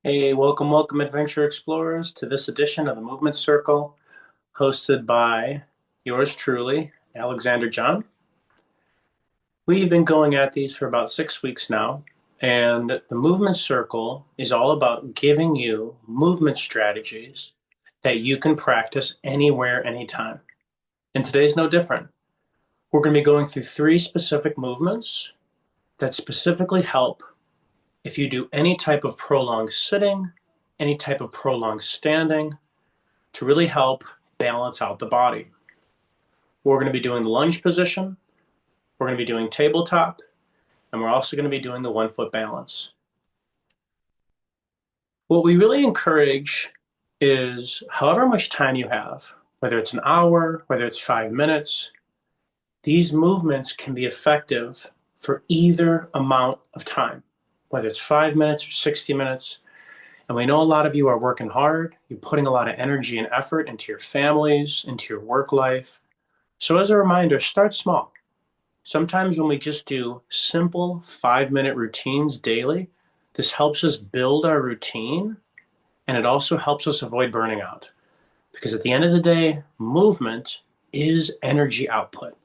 Hey, welcome, adventure explorers, to this edition of the Movement Circle, hosted by yours truly, Alexander John. We've been going at these for about 6 weeks now, and the Movement Circle is all about giving you movement strategies that you can practice anywhere, anytime. And today's no different. We're going to be going through three specific movements that specifically help if you do any type of prolonged sitting, any type of prolonged standing, to really help balance out the body. We're going to be doing the lunge position, we're going to be doing tabletop, and we're also going to be doing the 1 foot balance. What we really encourage is however much time you have, whether it's an hour, whether it's 5 minutes, these movements can be effective for either amount of time, whether it's 5 minutes or 60 minutes. And we know a lot of you are working hard, you're putting a lot of energy and effort into your families, into your work life. So as a reminder, start small. Sometimes when we just do simple 5 minute routines daily, this helps us build our routine and it also helps us avoid burning out. Because at the end of the day, movement is energy output.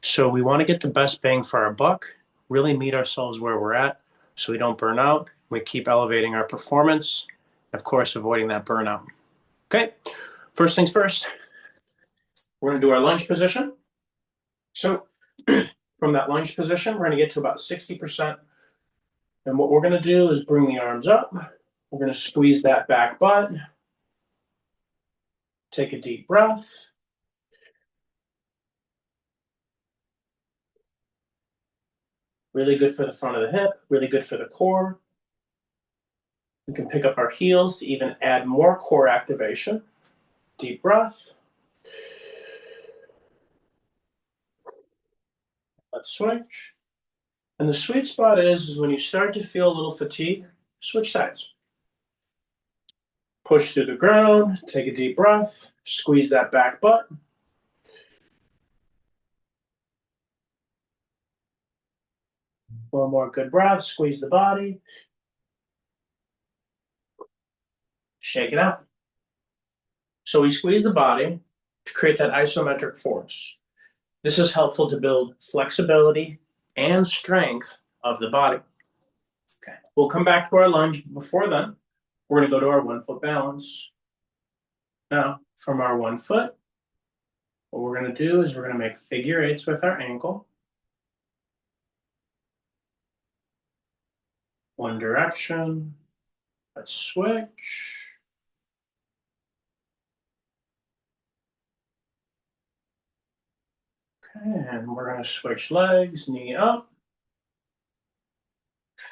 So we want to get the best bang for our buck, really meet ourselves where we're at so we don't burn out. We keep elevating our performance, of course, avoiding that burnout. Okay, first things first, we're going to do our lunge position. So from that lunge position, we're going to get to about 60%. And what we're going to do is bring the arms up. We're going to squeeze that back butt. Take a deep breath. Really good for the front of the hip, really good for the core. We can pick up our heels to even add more core activation. Deep breath. Let's switch. And the sweet spot is when you start to feel a little fatigue, switch sides. Push through the ground, take a deep breath, squeeze that back butt. One more good breath, squeeze the body. Shake it out. So we squeeze the body to create that isometric force. This is helpful to build flexibility and strength of the body. Okay, we'll come back to our lunge. Before then, we're going to go to our 1 foot balance. Now, from our 1 foot, what we're going to do is we're going to make figure eights with our ankle. One direction. Let's switch. Okay, and we're going to switch legs, knee up.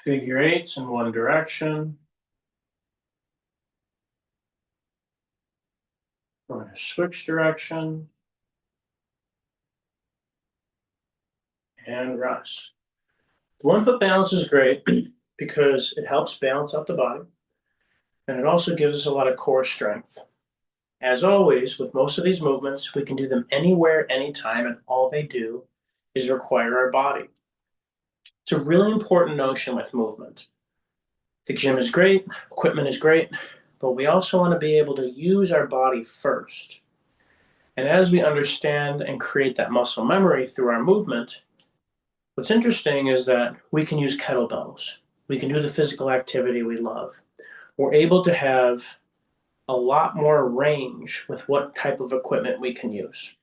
Figure eights in one direction. We're going to switch direction. And rest. The 1 foot balance is great because it helps balance out the body and it also gives us a lot of core strength. As always, with most of these movements, we can do them anywhere, anytime, and all they do is require our body. It's a really important notion with movement. The gym is great, equipment is great, but we also want to be able to use our body first. And as we understand and create that muscle memory through our movement, what's interesting is that we can use kettlebells. We can do the physical activity we love. We're able to have a lot more range with what type of equipment we can use.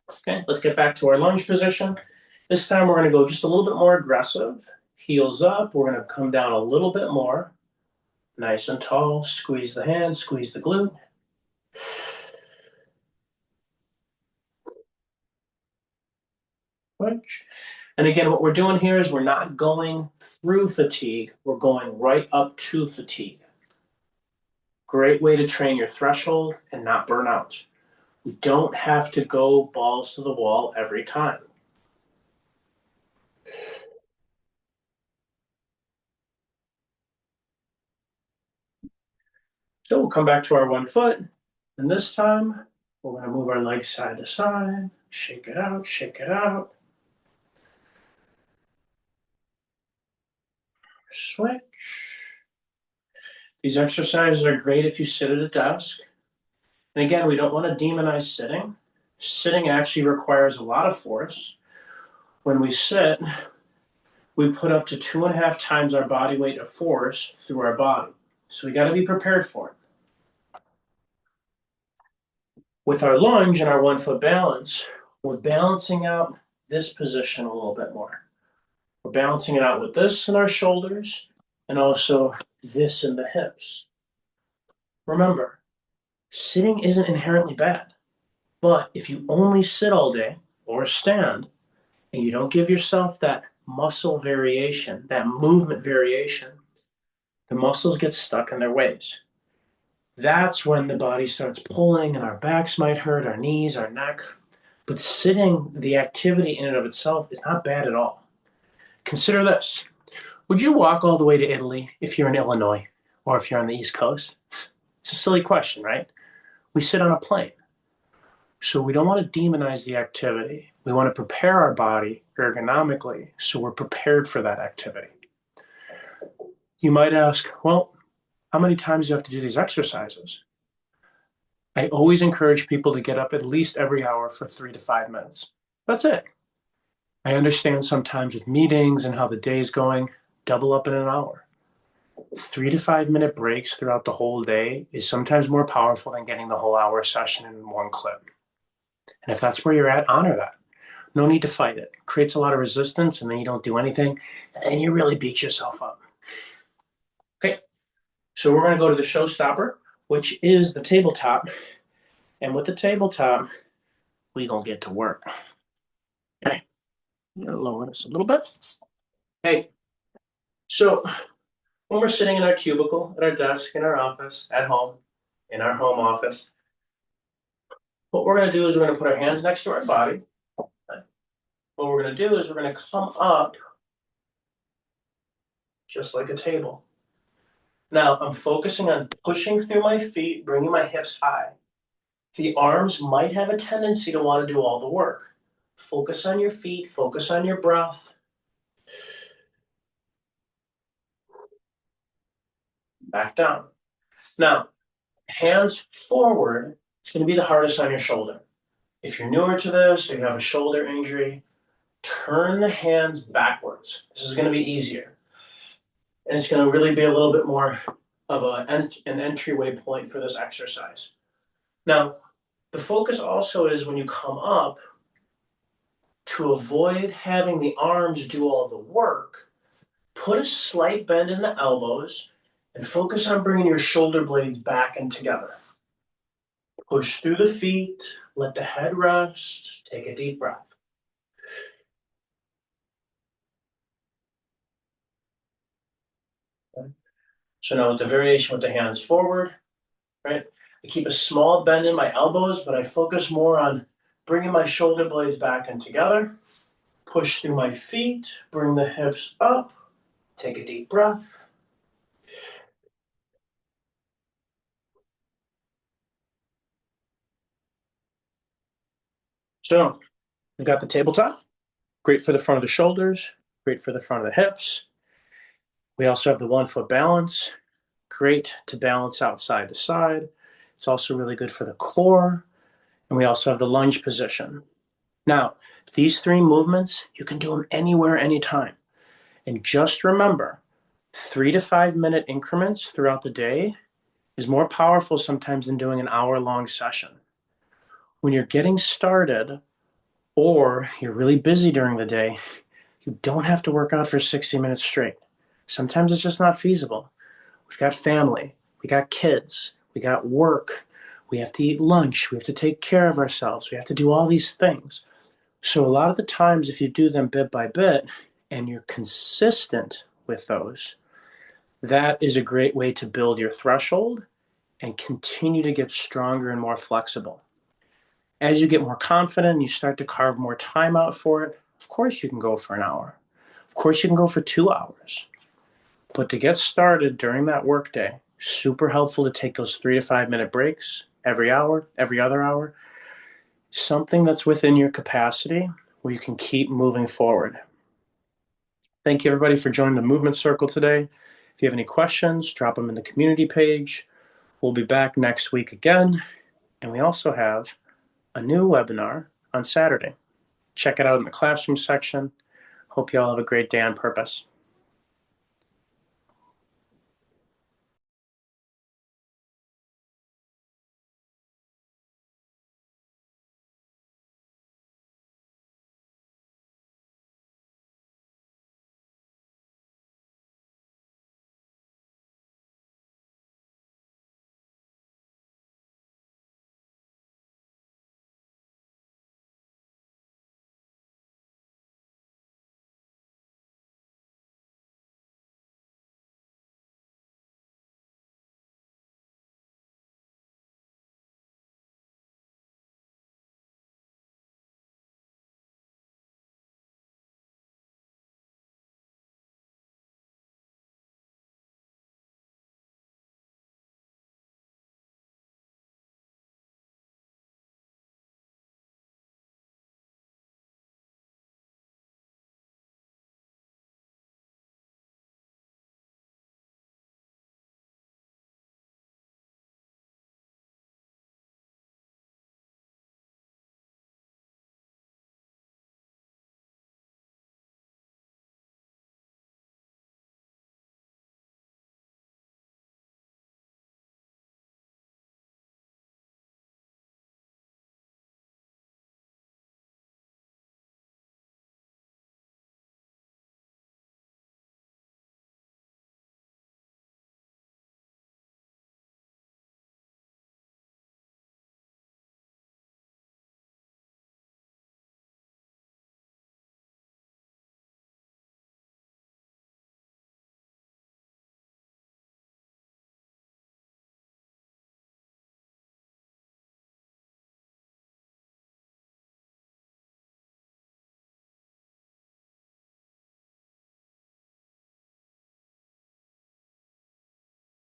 Okay, let's get back to our lunge position. This time we're going to go just a little bit more aggressive. Heels up. We're going to come down a little bit more. Nice and tall. Squeeze the hand, squeeze the glute. Switch. And again, what we're doing here is we're not going through fatigue. We're going right up to fatigue. Great way to train your threshold and not burn out. We don't have to go balls to the wall every time. So we'll come back to our 1 foot. And this time, we're going to move our legs side to side. Shake it out, shake it out. Switch. These exercises are great if you sit at a desk. And again, we don't want to demonize sitting. Sitting actually requires a lot of force. When we sit, we put up to 2.5 times our body weight of force through our body. So we got to be prepared for it. With our lunge and our 1 foot balance, we're balancing out this position a little bit more. We're balancing it out with this in our shoulders and also this in the hips. Remember, sitting isn't inherently bad, but if you only sit all day or stand and you don't give yourself that muscle variation, that movement variation, the muscles get stuck in their ways. That's when the body starts pulling and our backs might hurt, our knees, our neck. But sitting, the activity in and of itself is not bad at all. Consider this. Would you walk all the way to Italy if you're in Illinois or if you're on the East Coast? It's a silly question, right? We sit on a plane. So we don't want to demonize the activity. We want to prepare our body ergonomically so we're prepared for that activity. You might ask, well, how many times do you have to do these exercises? I always encourage people to get up at least every hour for 3 to 5 minutes. That's it. I understand sometimes with meetings and how the day is going, double up in an hour. 3 to 5 minute breaks throughout the whole day is sometimes more powerful than getting the whole hour session in one clip. And if that's where you're at, honor that. No need to fight it. It creates a lot of resistance and then you don't do anything and you really beat yourself up. Okay, so we're going to go to the showstopper, which is the tabletop. And with the tabletop, we're going to get to work. Okay, I'm going to lower this a little bit. Okay, so when we're sitting in our cubicle, at our desk, in our office, at home, in our home office, what we're going to do is we're going to put our hands next to our body. What we're going to do is we're going to come up just like a table. Now, I'm focusing on pushing through my feet, bringing my hips high. The arms might have a tendency to want to do all the work. Focus on your feet, focus on your breath. Back down. Now, hands forward, it's going to be the hardest on your shoulder. If you're newer to this or you have a shoulder injury, turn the hands backwards. This is going to be easier. And it's going to really be a little bit more of an entryway point for this exercise. Now, the focus also is when you come up, to avoid having the arms do all the work, put a slight bend in the elbows and focus on bringing your shoulder blades back and together. Push through the feet, let the head rest, take a deep breath. Okay. So now with the variation with the hands forward, right? I keep a small bend in my elbows, but I focus more on bringing my shoulder blades back and together. Push through my feet, bring the hips up, take a deep breath. So we've got the tabletop, great for the front of the shoulders, great for the front of the hips. We also have the 1 foot balance, great to balance out side to side. It's also really good for the core. And we also have the lunge position. Now, these 3 movements, you can do them anywhere, anytime. And just remember, 3 to 5 minute increments throughout the day is more powerful sometimes than doing an hour-long session. When you're getting started or you're really busy during the day, you don't have to work out for 60 minutes straight. Sometimes it's just not feasible. We've got family, we got kids, we got work, we have to eat lunch, we have to take care of ourselves, we have to do all these things. So a lot of the times, if you do them bit by bit and you're consistent with those, that is a great way to build your threshold and continue to get stronger and more flexible. As you get more confident and you start to carve more time out for it, of course you can go for an hour. Of course you can go for 2 hours. But to get started during that workday, super helpful to take those 3 to 5 minute breaks every hour, every other hour, something that's within your capacity where you can keep moving forward. Thank you everybody for joining the Movement Circle today. If you have any questions, drop them in the community page. We'll be back next week again. And we also have a new webinar on Saturday. Check it out in the classroom section. Hope you all have a great day on purpose.